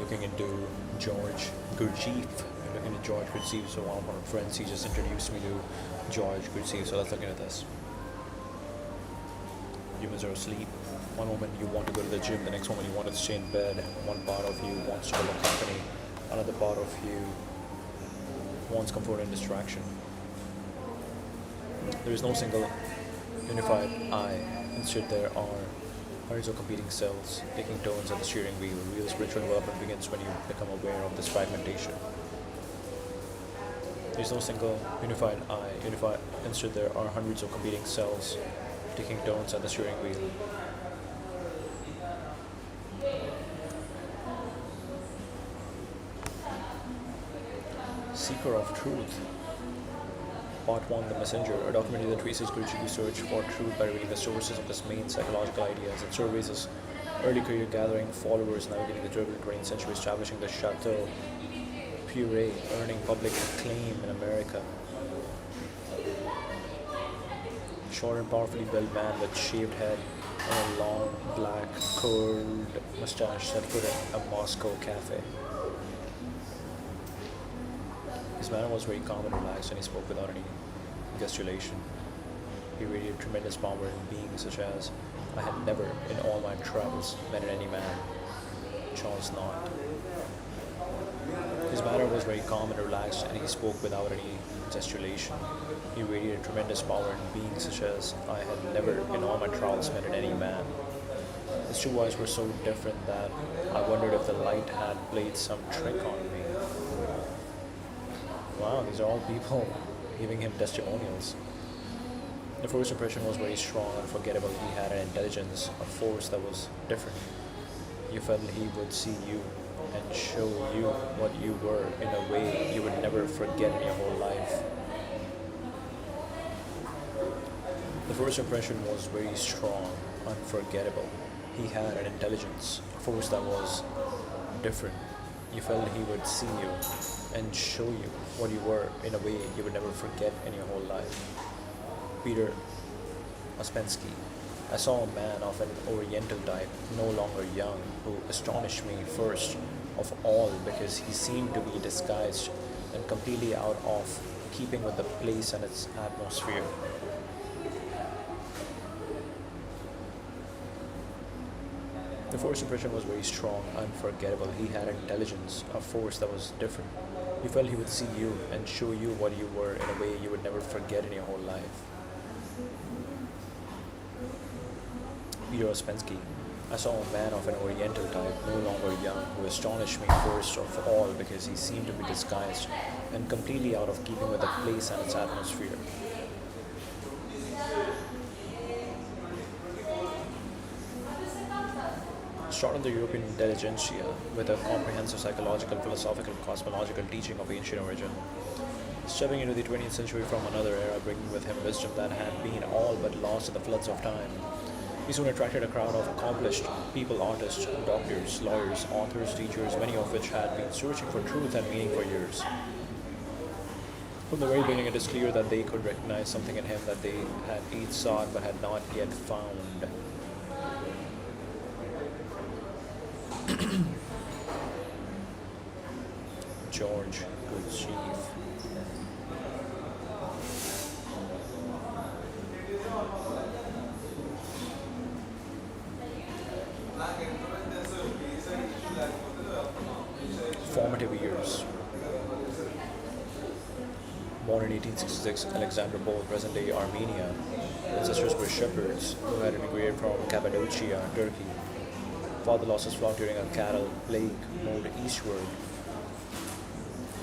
looking into George Gurdjieff. We're looking at George Gurdjieff. So one of our friends, he just introduced me to George Gurdjieff. So let's look into this. Humans are asleep. One moment you want to go to the gym, the next moment you want to stay in bed. One part of you wants to build a company. Another part of you wants comfort and distraction. There is no single unified I. Instead, there are hundreds of competing cells taking turns at the steering wheel. Real spiritual development begins when you become aware of this fragmentation. There is no single unified I. Instead, there are hundreds of competing cells taking turns at the steering wheel. Seeker of Truth. Part 1, The Messenger, a documentary that traces Gurdjieff's search for truth by revealing the sources of his main psychological ideas. It surveys his early career gathering followers, navigating the turbulent 20th century, establishing the Chateau Pure, earning public acclaim in America. Short and powerfully built man with shaved head and a long, black, curled mustache set foot in a Moscow cafe. His manner was very calm and relaxed, and he spoke without any gesticulation. He radiated tremendous power in being such as I had never, in all my travels, met in any man. Charles Knott. His manner was very calm and relaxed, and he spoke without any gesticulation. He radiated tremendous power in being such as I had never, in all my travels, met in any man. His two eyes were so different that I wondered if the light had played some trick on me. Wow, these are all people giving him testimonials. The first impression was very strong, unforgettable. He had an intelligence, a force that was different. You felt he would see you and show you what you were in a way you would never forget in your whole life. The first impression was very strong, unforgettable. He had an intelligence, a force that was different. You felt he would see you and show you what you were in a way you would never forget in your whole life. Peter Ouspensky. I saw a man of an oriental type, no longer young, who astonished me first of all because he seemed to be disguised and completely out of keeping with the place and its atmosphere. The first impression was very strong, unforgettable. He had intelligence, a force that was different. You felt he would see you and show you what you were in a way you would never forget in your whole life. Peter Ouspensky. I saw a man of an oriental type, no longer young, who astonished me first of all because he seemed to be disguised and completely out of keeping with the place and its atmosphere. Start of the European intelligentsia with a comprehensive psychological, philosophical, cosmological teaching of ancient origin. Stepping into the 20th century from another era, bringing with him wisdom that had been all but lost in the floods of time. He soon attracted a crowd of accomplished people, artists, doctors, lawyers, authors, teachers, many of which had been searching for truth and meaning for years. From the very beginning, it is clear that they could recognize something in him that they had each sought but had not yet found. George Gurdjieff. Formative years. Born in 1866, Alexander Pol, present-day Armenia. Ancestors were shepherds who had immigrated from Cappadocia, Turkey. Father lost his flock during a cattle plague, moved eastward,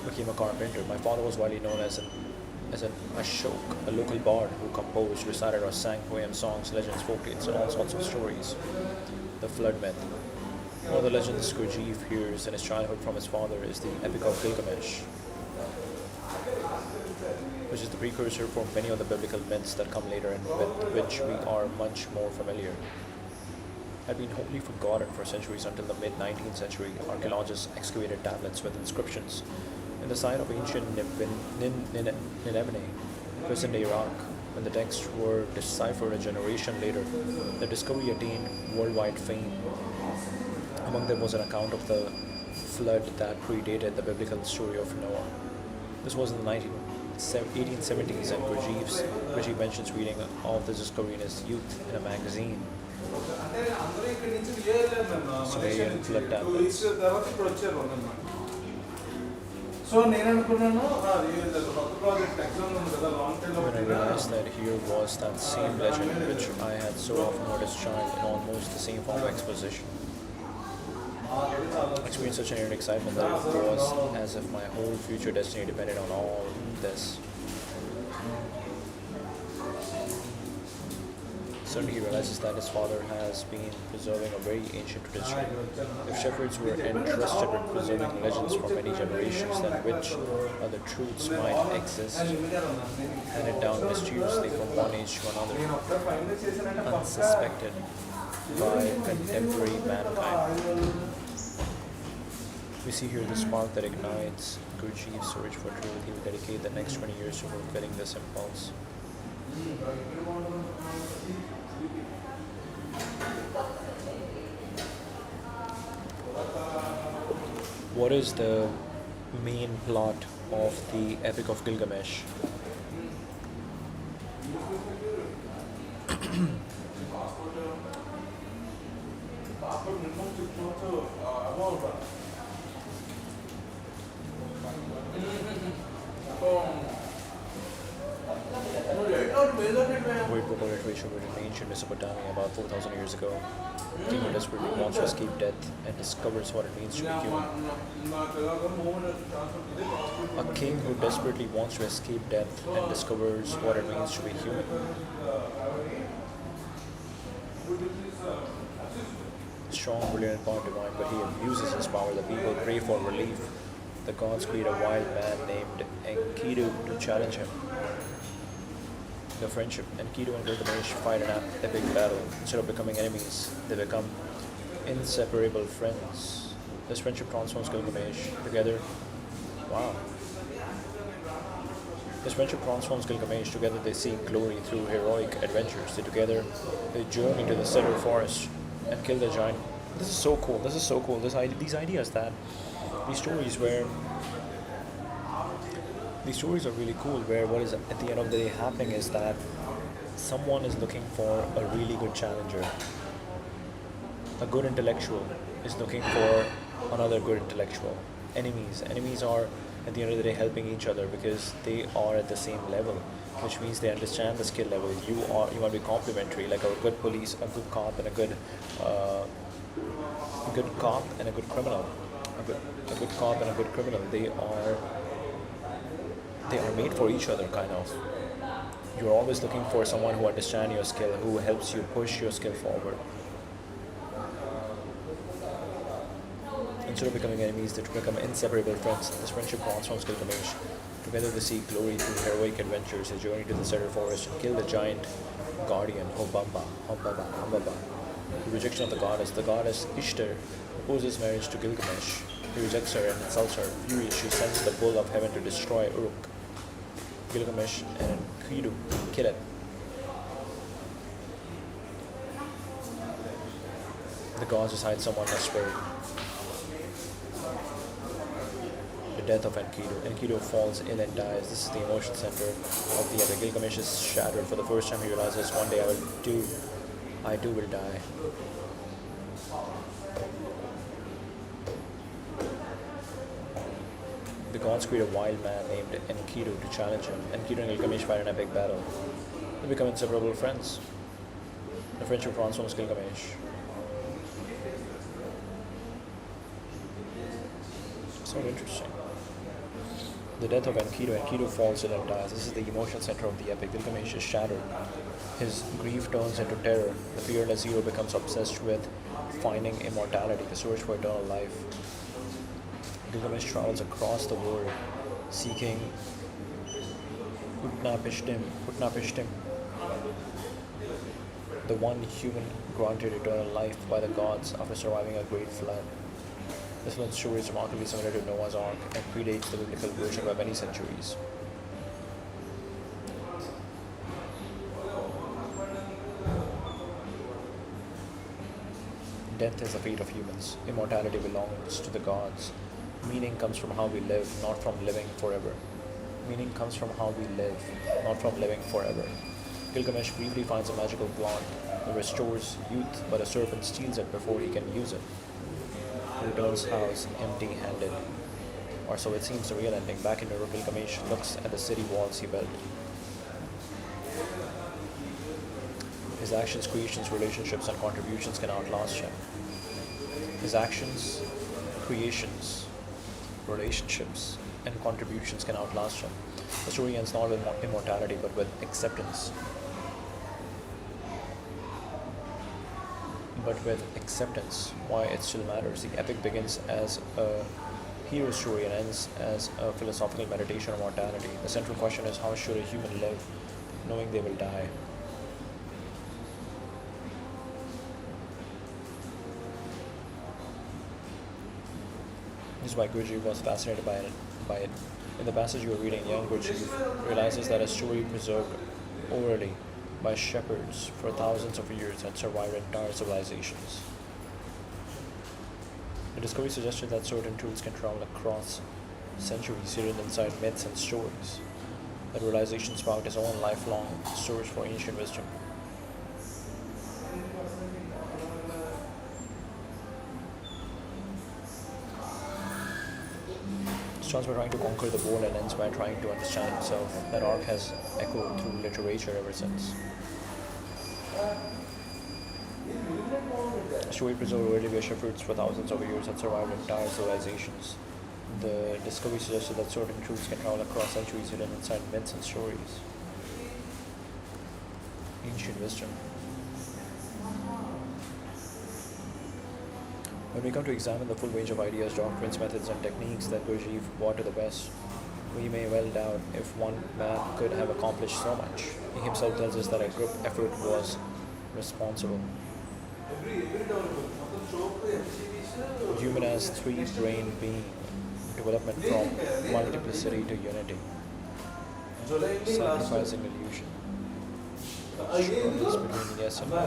became a carpenter. My father was widely known as an Ashok, a local bard who composed, recited, or sang poems, songs, legends, folk tales, and all sorts of stories. The flood myth. One of the legends Gurdjieff hears in his childhood from his father is the Epic of Gilgamesh, which is the precursor for many of the biblical myths that come later and with which we are much more familiar. Had been wholly forgotten for centuries until the mid-19th century. Archaeologists excavated tablets with inscriptions in the site of ancient Nineveh, present-day Iraq. When the texts were deciphered a generation later, the discovery attained worldwide fame. Among them was an account of the flood that predated the biblical story of Noah. This was in the 1870s, and Gurdjieff mentions reading of the discovery in his youth in a magazine. Sumerian flood tablets. When I realized that here was that same legend which I had so often heard as a child in almost the same form of exposition. I experienced such an inner excitement that it was as if my whole future destiny depended on all this. Suddenly he realizes that his father has been preserving a very ancient tradition. If shepherds were entrusted with preserving legends from many generations, then which other truths might exist, handed down mysteriously from one age to another, unsuspected by contemporary mankind. We see here the spark that ignites Gurdjieff's search for truth. He will dedicate the next 20 years to fulfilling this impulse. What is the main plot of the Epic of Gilgamesh? Great book of literature written in ancient Mesopotamia about 4,000 years ago. A king who desperately wants to escape death and discovers what it means to be human. A king who desperately wants to escape death and discovers what it means to be human. Strong, brilliant, power divine, but he abuses his power. The people pray for relief. The gods create a wild man named Enkidu to challenge him. The friendship. Enkidu and Gilgamesh fight an epic battle. Instead of becoming enemies, they become inseparable friends. This friendship transforms Gilgamesh. Together, wow. This friendship transforms Gilgamesh. Together they seek glory through heroic adventures. They journey to the cedar forest and kill the giant. This is so cool. These ideas that these stories are really cool, where what is at the end of the day happening is that someone is looking for a really good challenger. A good intellectual is looking for another good intellectual. Enemies are at the end of the day helping each other because they are at the same level, which means they understand the skill level. You want to be complementary, like a good police, a good cop, and a good criminal. A good cop and a good criminal. They are made for each other, kind of. You're always looking for someone who understands your skill, who helps you push your skill forward. Instead of becoming enemies, they become inseparable friends. This friendship transforms Gilgamesh. Together they seek glory through heroic adventures. They journey to the cedar forest and kill the giant guardian, Humbaba. The rejection of the goddess Ishtar proposes marriage to Gilgamesh. He rejects her and insults her. Furious, she sends the bull of heaven to destroy Uruk. Gilgamesh and Enkidu kill it. The gods decide someone must spirit. The death of Enkidu. Enkidu falls ill and dies. This is the emotional center of the epic. Gilgamesh is shattered. For the first time he realizes one day I will die. The gods create a wild man named Enkidu to challenge him. Enkidu and Gilgamesh fight an epic battle. They become inseparable friends. The friendship transforms Gilgamesh. So interesting. The death of Enkidu. Enkidu falls ill and dies. This is the emotional center of the epic. Gilgamesh is shattered. His grief turns into terror. The fearless hero becomes obsessed with finding immortality, the search for eternal life. Gilgamesh travels across the world seeking Utnapishtim, the one human granted eternal life by the gods after surviving a great flood. This flood story is remarkably similar to Noah's Ark and predates the biblical version by many centuries. Death is the fate of humans. Immortality belongs to the gods. Meaning comes from how we live, not from living forever. Meaning comes from how we live, not from living forever. Gilgamesh briefly finds a magical plant that restores youth, but a serpent steals it before he can use it. He returns house empty handed. Or so it seems the real ending. Back in Europe, Gilgamesh looks at the city walls he built. His actions, creations, relationships, and contributions can outlast him. His actions, creations, relationships, and contributions can outlast him. The story ends not with immortality but with acceptance. But with acceptance, why it still matters. The epic begins as a hero story and ends as a philosophical meditation on mortality. The central question is, how should a human live knowing they will die? This is why Gurdjieff was fascinated by it. In the passage you are reading, young Gurdjieff realizes that a story preserved orally by shepherds for thousands of years had survived entire civilizations. The discovery suggested that certain truths can travel across centuries hidden inside myths and stories. That realization sparked his own lifelong search for ancient wisdom. Starts by trying to conquer the world and ends by trying to understand himself. That arc has echoed through literature ever since. The story preserved early by shepherds for thousands of years had survived entire civilizations. The discovery suggested that certain truths can travel across centuries hidden inside myths and stories. Ancient wisdom. When we come to examine the full range of ideas, doctrines, methods, and techniques that Gurdjieff brought to the West, we may well doubt if one man could have accomplished so much. He himself tells us that a group effort was responsible. Human as three-brain being, development from multiplicity to unity, sacrificing illusion, struggles between yes and no.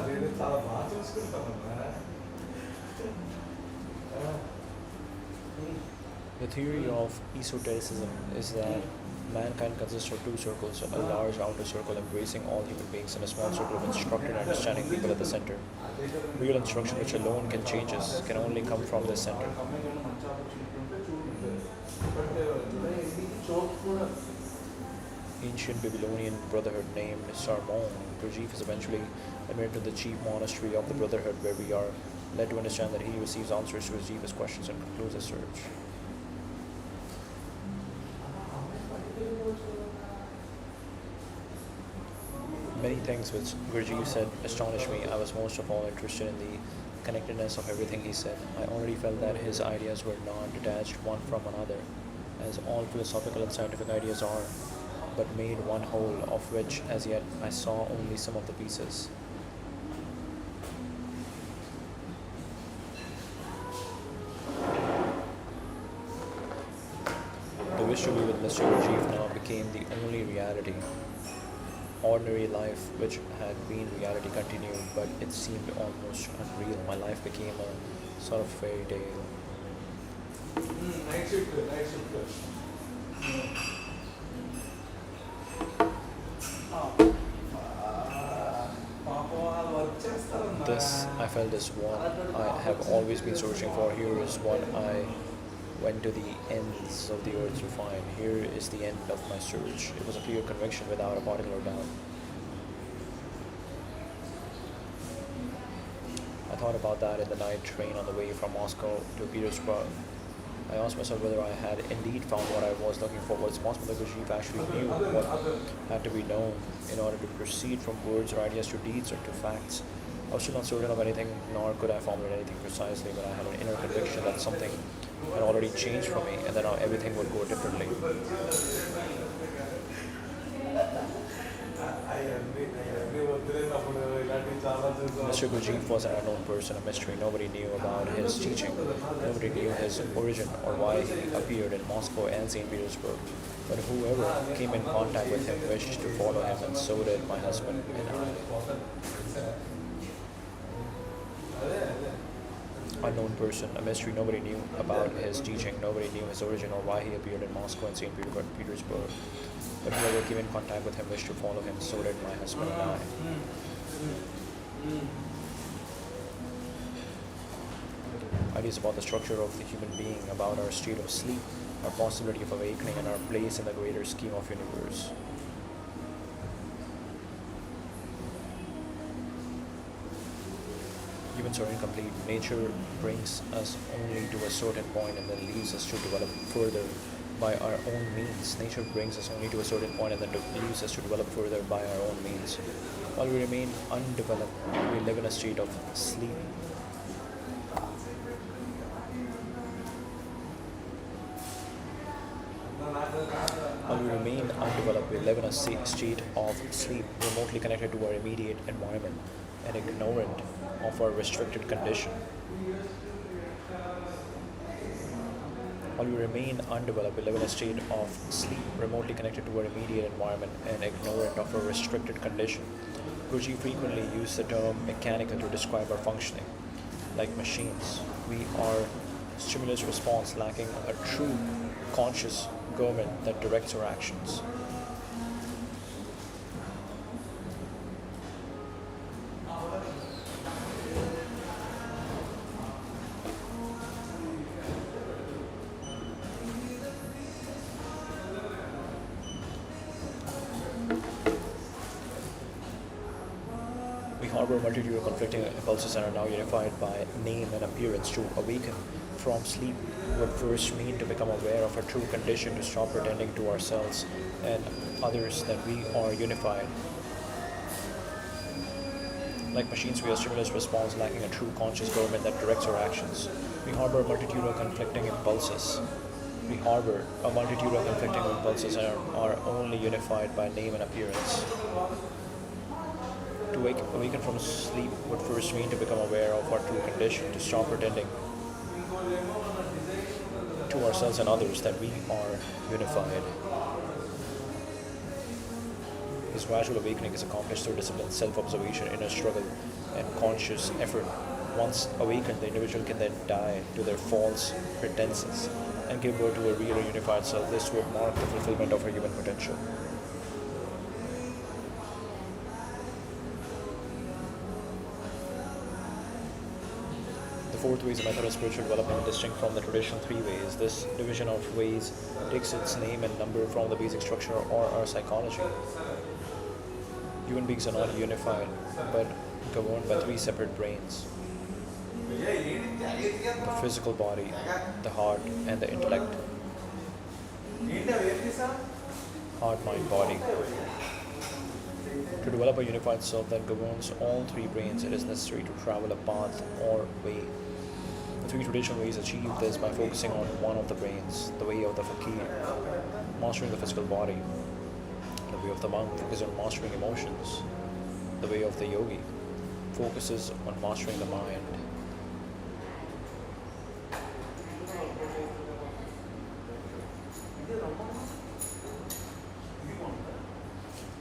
The theory of esotericism is that mankind consists of two circles, a large outer circle embracing all human beings and a small circle of instructed and understanding people at the center. Real instruction, which alone can change us, can only come from this center. Ancient Babylonian brotherhood named Sarmon, Gurdjieff is eventually admitted to the chief monastery of the brotherhood, where we are led to understand that he receives answers to his deepest questions and concludes his search. Many things which Gurdjieff said astonished me. I was most of all interested in the connectedness of everything he said. I already felt that his ideas were not detached one from another, as all philosophical and scientific ideas are, but made one whole, of which as yet I saw only some of the pieces. The wish to be with Mr. Gurdjieff now became the only reality. Ordinary life, which had been reality, continued, but it seemed almost unreal. My life became a sort of fairy tale. This, I felt, is one I have always been searching for. Here is what I went to the ends of the earth to find. Here is the end of my search. It was a clear conviction without a particle of doubt. I thought about that in the night train on the way from Moscow to Petersburg. I asked myself whether I had indeed found what I was looking for. Was it possible that Gurdjieff actually knew what had to be known in order to proceed from words or ideas to deeds or to facts? I was still not certain of anything, nor could I formulate anything precisely, but I had an inner conviction that something had already changed for me and that now everything would go differently. Mr. Gurdjieff was an unknown person, a mystery. Nobody knew about his teaching. Nobody knew his origin or why he appeared in Moscow and St. Petersburg. But whoever came in contact with him wished to follow him, and so did my husband and I. unknown person, a mystery. Nobody knew about his teaching, nobody knew his origin or why he appeared in Moscow and St. Petersburg. But whoever came in contact with him wished to follow him, so did my husband and I. Ideas about the structure of the human being, about our state of sleep, our possibility of awakening, and our place in the greater scheme of universe. Humans are incomplete. Nature brings us only to a certain point and then leaves us to develop further by our own means. Nature brings us only to a certain point and then leaves us to develop further by our own means. While we remain undeveloped, we live in a state of sleep. While we remain undeveloped, we live in a state of sleep, remotely connected to our immediate environment and ignorant of our restricted condition. While we remain undeveloped, we live in a state of sleep, remotely connected to our immediate environment and ignorant of our restricted condition. Gurdjieff frequently used the term mechanical to describe our functioning. Like machines, we are stimulus response lacking a true conscious government that directs our actions. We harbor a multitude of conflicting impulses and are now unified by name and appearance. To awaken from sleep would first mean to become aware of our true condition, to stop pretending to ourselves and others that we are unified. Like machines, we are stimulus response lacking a true conscious government that directs our actions. We harbor a multitude of conflicting impulses. We harbor a multitude of conflicting impulses and are only unified by name and appearance. To awaken from sleep would first mean to become aware of our true condition, to stop pretending to ourselves and others that we are unified. This gradual awakening is accomplished through discipline, self-observation, inner struggle, and conscious effort. Once awakened, the individual can then die to their false pretenses and give birth to a real and unified self. This would mark the fulfillment of our human potential. The fourth way is a method of spiritual development distinct from the traditional three ways. This division of ways takes its name and number from the basic structure or our psychology. Human beings are not unified, but governed by three separate brains: the physical body, the heart, and the intellect. Heart, mind, body. To develop a unified self that governs all three brains, it is necessary to travel a path or way. The three traditional ways achieve this by focusing on one of the brains: the way of the fakir, mastering the physical body; the way of the monk focuses on mastering emotions; the way of the yogi focuses on mastering the mind.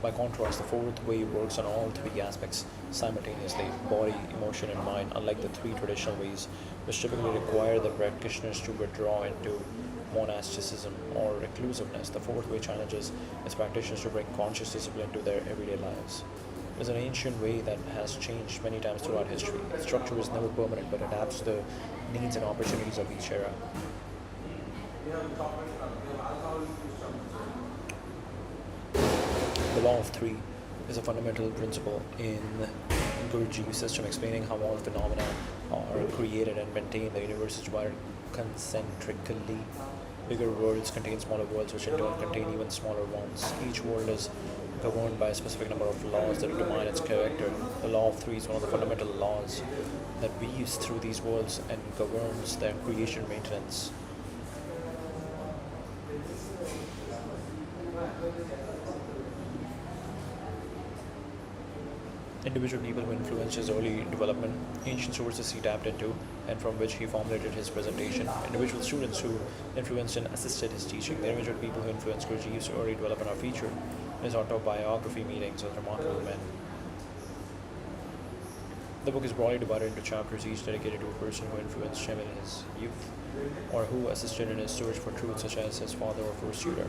By contrast, the fourth way works on all three aspects simultaneously: body, emotion, and mind. Unlike the three traditional ways, which typically require the practitioners to withdraw into monasticism or reclusiveness, the fourth way challenges its practitioners to bring conscious discipline to their everyday lives. It is an ancient way that has changed many times throughout history. Its structure is never permanent, but adapts to the needs and opportunities of each era. The law of three is a fundamental principle in Gurdjieff's system, explaining how all phenomena are created and maintained. The universe is divided concentrically. Bigger worlds contain smaller worlds, which in turn contain even smaller ones. Each world is governed by a specific number of laws that determine its character. The law of three is one of the fundamental laws that weaves through these worlds and governs their creation and maintenance. Individual people who influenced his early development, ancient sources he tapped into, and from which he formulated his presentation. Individual students who influenced and assisted his teaching. The individual people who influenced Gurdjieff's early development are featured in his autobiography, Meetings with Remarkable Men. The book is broadly divided into chapters, each dedicated to a person who influenced him in his youth, or who assisted in his search for truth, such as his father or first tutor.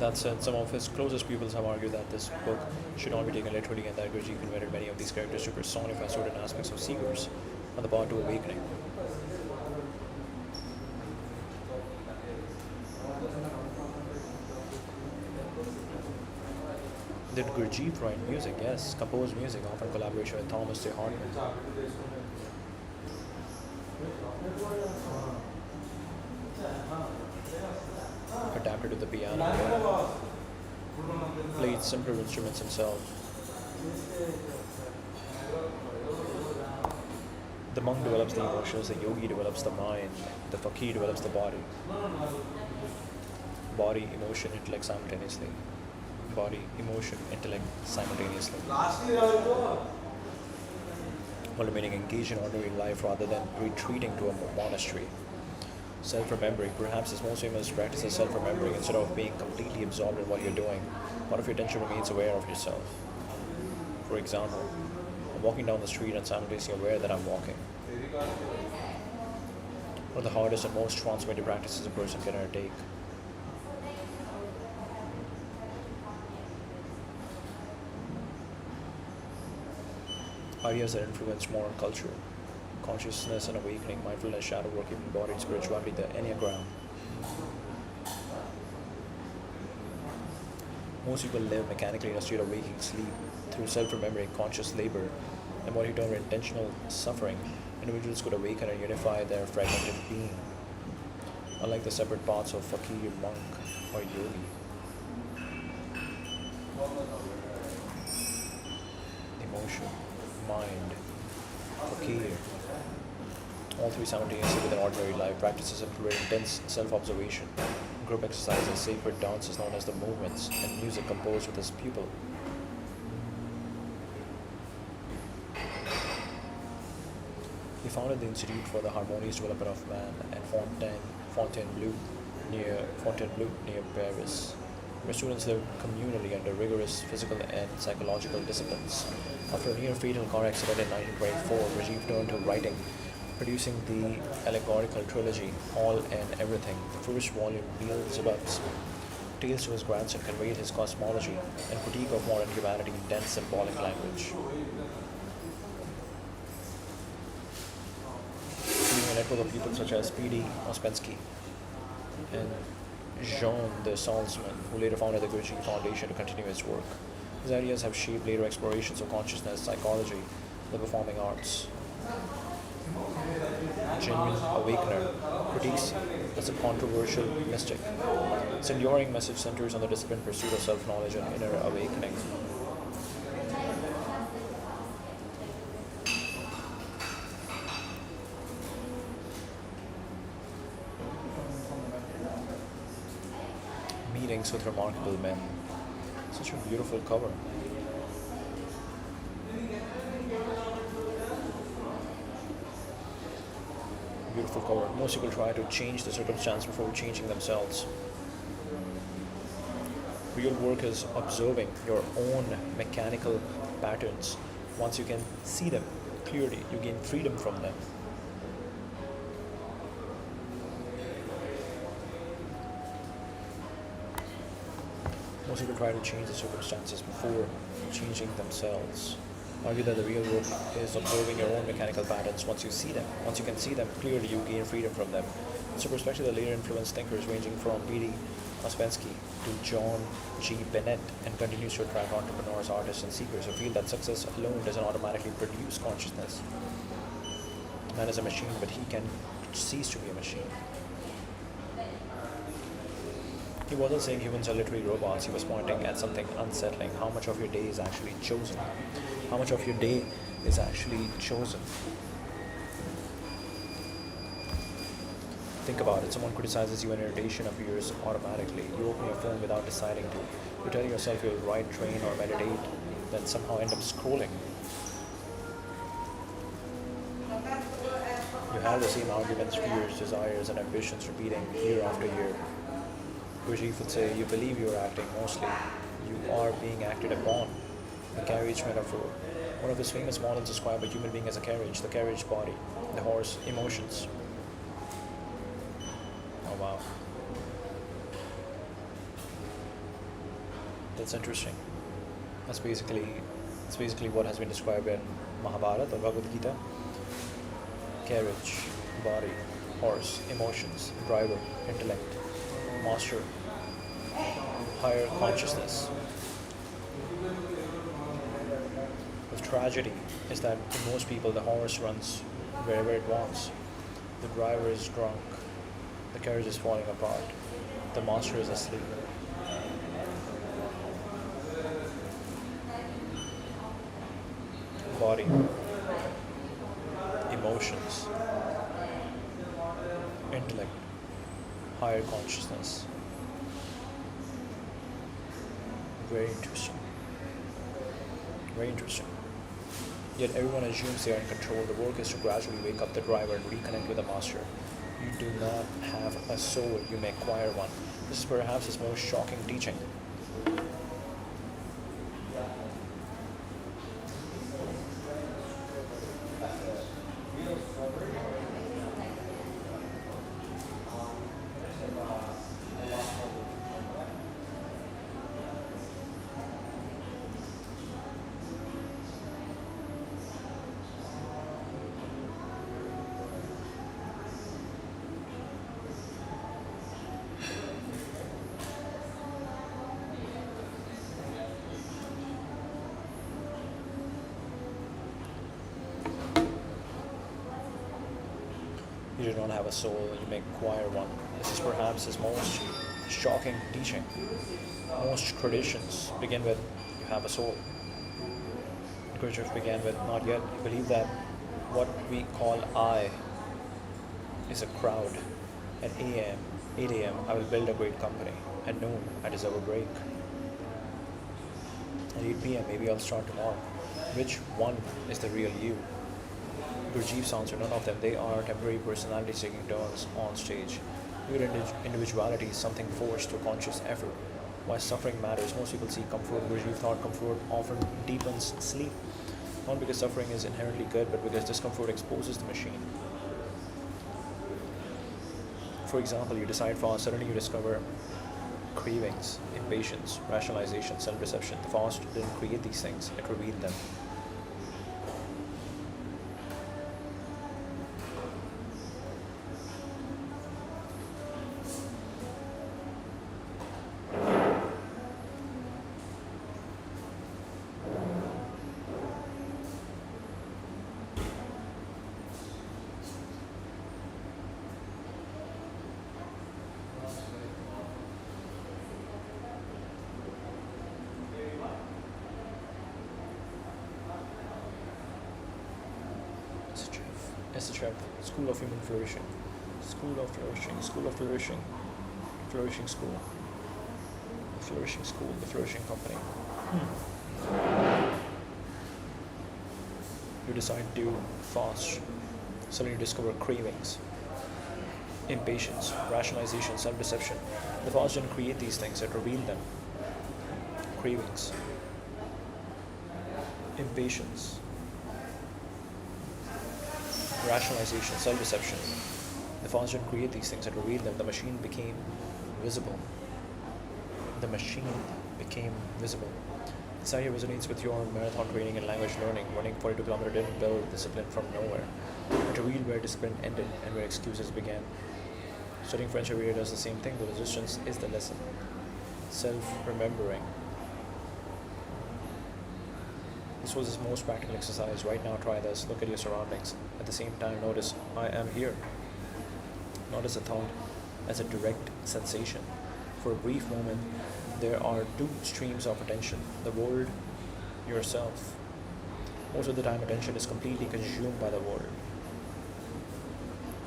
That said, some of his closest pupils have argued that this book should not be taken literally and that Gurdjieff invented many of these characters to personify certain aspects of seekers on the path to awakening. Did Gurdjieff write music? Yes. Composed music, often in collaboration with Thomas J. Hartman. Adapted to the piano. Played simpler instruments himself. The monk develops the emotions, the yogi develops the mind, the fakir develops the body. Body, emotion, intellect simultaneously. Body, emotion, intellect simultaneously. While remaining engaged in ordinary life rather than retreating to a monastery. Self-remembering. Perhaps his most famous practice is self-remembering. Instead of being completely absorbed in what you're doing, part of your attention remains aware of yourself. For example, I'm walking down the street and simultaneously aware that I'm walking. One of the hardest and most transformative practices a person can undertake. Ideas that influence modern culture: consciousness and awakening, mindfulness, shadow work, human body, spirituality, the Enneagram. Most people live mechanically in a state of waking sleep. Through self-remembering, conscious labor, and what he termed intentional suffering, individuals could awaken and unify their fragmented being. Unlike the separate parts of fakir, monk, or yogi. Emotion, mind, fakir, all three simultaneously within ordinary life. Practices include intense self-observation, group exercises, sacred dances known as the movements, and music composed with his pupil. He founded the Institute for the Harmonious Development of Man at Fontainebleau near Paris, where students lived communally under rigorous physical and psychological disciplines. After a near-fatal car accident in 1924, Gurdjieff turned to writing, producing the allegorical trilogy All and Everything. The first volume, Beelzebub's Tales to his grandson, conveyed his cosmology and critique of modern humanity in dense symbolic language. Leading a network of people such as P.D. Ouspensky and Jean de Salzman, who later founded the Gurdjieff Foundation to continue his work. His ideas have shaped later explorations of consciousness, psychology, the performing arts. Genuine Awakener critiques as a controversial mystic. Its enduring message centers on the disciplined pursuit of self-knowledge and inner awakening. Meetings with remarkable men. Such a beautiful cover. Beautiful cover. Most people try to change the circumstance before changing themselves. Real work is observing your own mechanical patterns. Once you can see them clearly, you gain freedom from them. Most people try to change the circumstances before changing themselves. Argue that the real work is observing your own mechanical patterns. Once you can see them clearly, you gain freedom from them. It's a perspective that later influenced thinkers ranging from P.D. Ouspensky to John G. Bennett, and continues to attract entrepreneurs, artists, and seekers who feel that success alone doesn't automatically produce consciousness. Man is a machine, but he can cease to be a machine. He wasn't saying humans are literally robots. He was pointing at something unsettling. How much of your day is actually chosen? How much of your day is actually chosen? Think about it. Someone criticizes you and irritation appears automatically. You open your phone without deciding to. You tell yourself you'll write, train, or meditate, then somehow end up scrolling. You have the same arguments, fears, desires, and ambitions repeating year after year. Gurdjieff would say, you believe you're acting, mostly you are being acted upon. The carriage metaphor. One of his famous models described a human being as a carriage, the carriage body, the horse, emotions. Oh wow. That's interesting. That's basically what has been described in Mahabharata or Bhagavad Gita. Carriage, body, horse, emotions, driver, intellect, master, higher consciousness. The tragedy is that in most people the horse runs wherever it wants. The driver is drunk, the carriage is falling apart, the master is asleep. Body, emotions, intellect, higher consciousness. Very interesting. Very interesting. Yet everyone assumes they are in control. The work is to gradually wake up the driver and reconnect with the master. You do not have a soul, you may acquire one. This is perhaps his most shocking teaching. You do not have a soul, you may acquire one. This is perhaps his most shocking teaching. Most traditions begin with, you have a soul. Gurdjieff began with, not yet. You believe that what we call I is a crowd. At 8 a.m., I will build a great company. At noon, I deserve a break. At 8 p.m., maybe I'll start tomorrow. Which one is the real you? Gurdjieff's answer, none of them. They are temporary personalities taking turns on stage. Your individuality is something forced through conscious effort. Why suffering matters. Most people seek comfort. Gurdjieff thought comfort often deepens sleep. Not because suffering is inherently good, but because discomfort exposes the machine. For example, you decide fast, suddenly you discover cravings, impatience, rationalization, self-deception. The fast didn't create these things, it revealed them. SHF, School of Human Flourishing, School of Flourishing, School of Flourishing, Flourishing School, the Flourishing School, the Flourishing Company. You decide to fast, suddenly you discover cravings, impatience, rationalization, self-deception. The fast didn't create these things, it revealed them. Cravings, impatience, rationalization, self-deception. The fast didn't create these things, it revealed them. The machine became visible. The machine became visible. This idea resonates with your marathon training and language learning. Running 42 kilometers didn't build discipline from nowhere. It revealed where discipline ended and where excuses began. Studying French every year does the same thing. The resistance is the lesson. Self-remembering. This was his most practical exercise. Right now, try this. Look at your surroundings. At the same time, notice, I am here. Not as a thought, as a direct sensation. For a brief moment, there are two streams of attention. The world, yourself. Most of the time, attention is completely consumed by the world.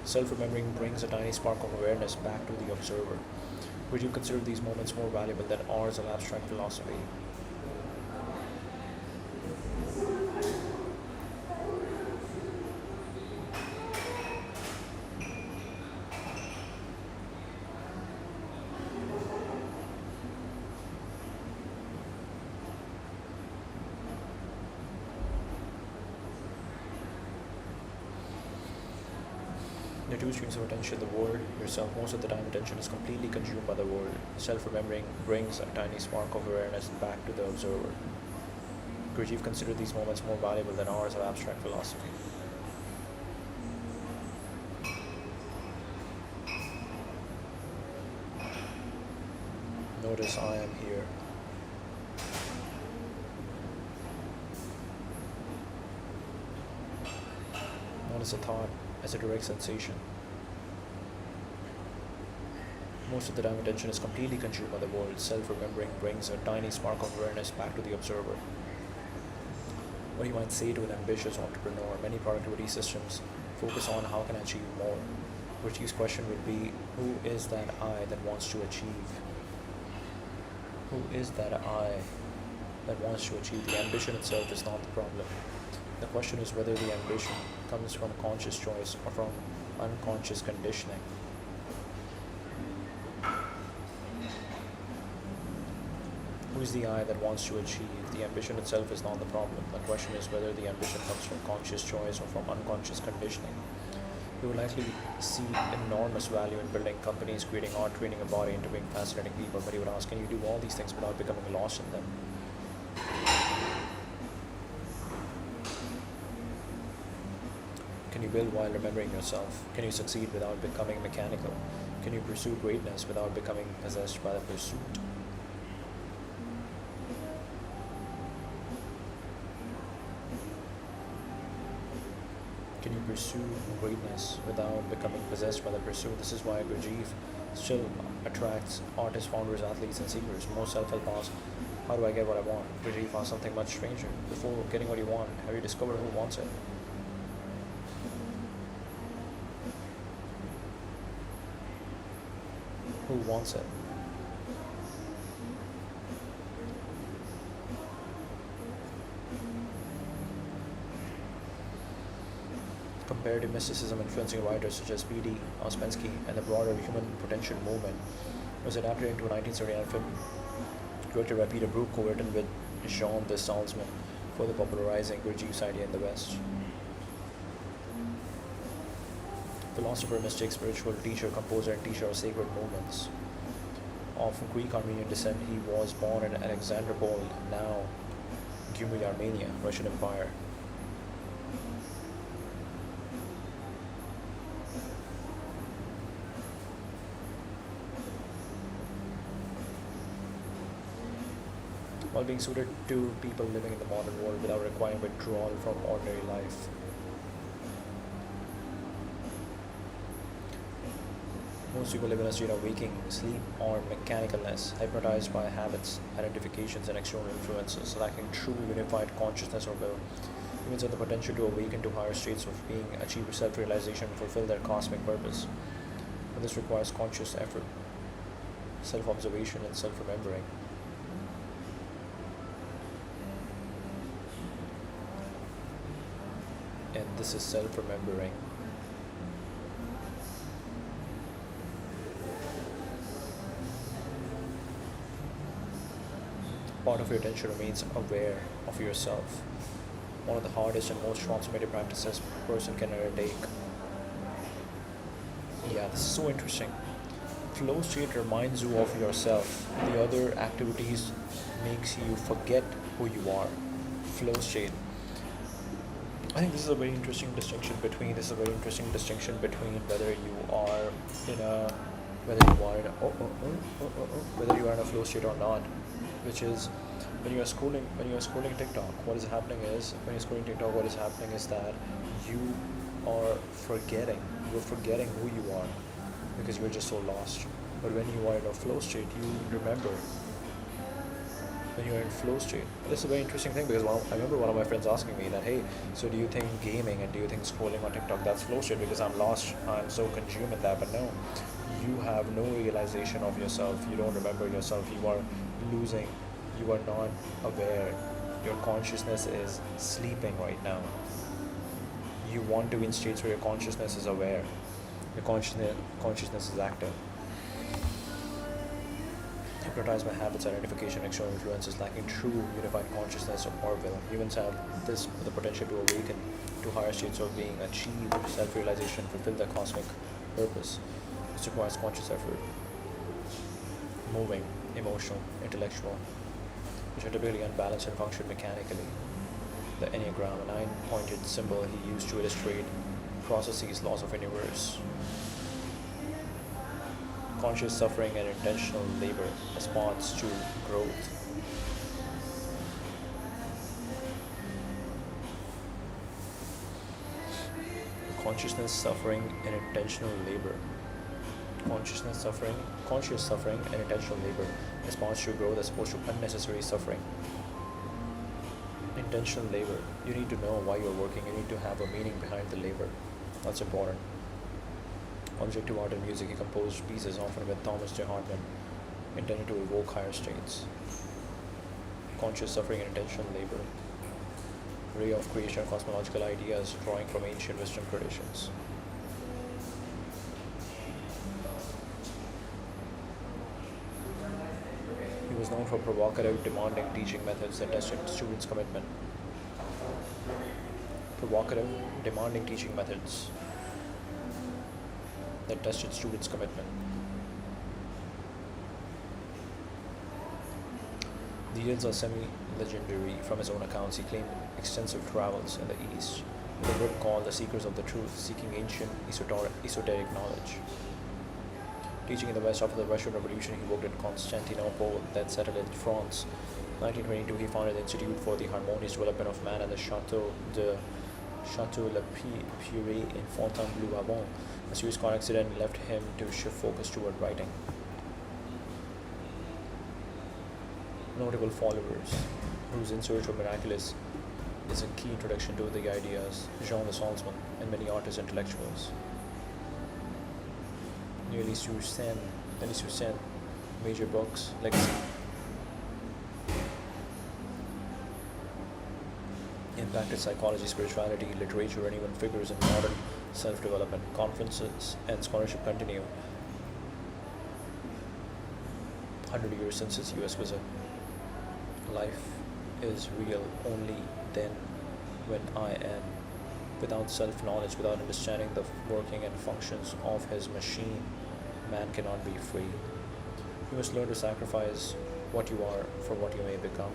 Self-remembering brings a tiny spark of awareness back to the observer. Would you consider these moments more valuable than hours of abstract philosophy? The two streams of attention, the world, yourself, most of the time attention is completely consumed by the world. Self-remembering brings a tiny spark of awareness back to the observer. Gurdjieff considered these moments more valuable than hours of abstract philosophy. Notice I am here. Notice a thought as a direct sensation. Most of the time attention is completely consumed by the world. Self-remembering brings a tiny spark of awareness back to the observer. What you might say to an ambitious entrepreneur, many productivity systems focus on how can I achieve more. Gurdjieff's question would be, who is that I that wants to achieve? Who is that I that wants to achieve? The ambition itself is not the problem. The question is whether the ambition comes from conscious choice or from unconscious conditioning. Who is the I that wants to achieve? The ambition itself is not the problem. The question is whether the ambition comes from conscious choice or from unconscious conditioning. You will likely see enormous value in building companies, creating art, training a body, interviewing fascinating people, but you would ask, can you do all these things without becoming lost in them? Can you build while remembering yourself? Can you succeed without becoming mechanical? Can you pursue greatness without becoming possessed by the pursuit? Can you pursue greatness without becoming possessed by the pursuit? This is why Gurdjieff still attracts artists, founders, athletes, and seekers. Most self-help asks, how do I get what I want? Gurdjieff asks something much stranger. Before getting what you want, have you discovered who wants it? Who wants it? Comparative mysticism influencing writers such as P.D. Ouspensky and the broader human potential movement was adapted into a 1979 film directed by Peter Brook, co-written with Jean de Salzman, further popularizing Gurdjieff's idea in the West. Philosopher, mystic, spiritual teacher, composer, and teacher of sacred movements. Of Greek Armenian descent, he was born in Alexandropol, now Gyumri, Armenia, Russian Empire. While being suited to people living in the modern world without requiring withdrawal from ordinary life. Most people live in a state of waking, sleep, or mechanicalness, hypnotized by habits, identifications, and external influences, lacking true unified consciousness or will. Humans have the potential to awaken to higher states of being, achieve self-realization, and fulfill their cosmic purpose. But this requires conscious effort, self-observation, and self-remembering. And this is self-remembering. Part of your attention remains aware of yourself. One of the hardest and most transformative practices a person can undertake. Yeah, this is so interesting. Flow state reminds you of yourself. The other activities makes you forget who you are. Flow state. I think this is a very interesting distinction between whether you are in a whether you are in a flow state or not, which is when you are scrolling TikTok, what is happening is that you are forgetting who you are because you're just so lost. But when you are in a flow state, you remember. When you're in flow state, this is a very interesting thing because I remember one of my friends asking me that, hey, so do you think gaming and do you think scrolling on TikTok that's flow state? Because I'm lost, I'm so consumed in that. But no, you have no realization of yourself. You don't remember yourself. You are losing. You are not aware. Your consciousness is sleeping right now. You want to be in states where your consciousness is aware. Your consciousness is active. hypnotized by habits, identification, and external influences, lacking true unified consciousness or will. Humans have this the potential to awaken to higher states of being, achieve self-realization, fulfill their cosmic purpose. This requires conscious effort, moving, emotional, intellectual, which are typically unbalanced and function mechanically. The Enneagram, a nine-pointed symbol he used to illustrate processes, laws of universe. Conscious suffering and intentional labor responds to growth. Consciousness, suffering, and intentional labor. Conscious suffering, and intentional labor responds to growth as opposed to unnecessary suffering. Intentional labor. You need to know why you're working. You need to have a meaning behind the labor. That's important. Objective art and music. He composed pieces often with Thomas J. Hartman, intended to evoke higher states. Conscious suffering and intentional labor. Ray of creation, cosmological ideas drawing from ancient Western traditions. He was known for provocative, demanding teaching methods that tested students' commitment. Provocative, demanding teaching methods that tested students' commitment. Details are semi-legendary from his own accounts. He claimed extensive travels in the East, with a book called The Seekers of the Truth, seeking ancient esoteric knowledge. Teaching in the West after the Russian Revolution, he worked in Constantinople, then settled in France. In 1922, he founded the Institute for the Harmonious Development of Man at the Château Le Purée in Fontainebleau. A serious car accident left him to shift focus toward writing. Notable followers, whose In Search of Miraculous is a key introduction to the ideas, Jean the Salzman, and many artists and intellectuals. Nearly Suzanne, major books, Legacy. Impacted psychology, spirituality, literature, and even figures in modern self-development. Conferences and scholarship continue 100 years since his US visit. Life is real only then when I am. Without self-knowledge, without understanding the working and functions of his machine, man cannot be free. You must learn to sacrifice what you are for what you may become.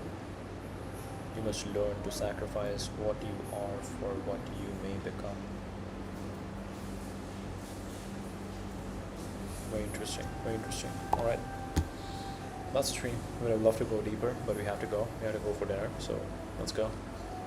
You must learn to sacrifice what you are for what you may become. Very interesting, very interesting. Alright. That's the stream. We would have loved to go deeper, but we have to go. We have to go for dinner, so let's go.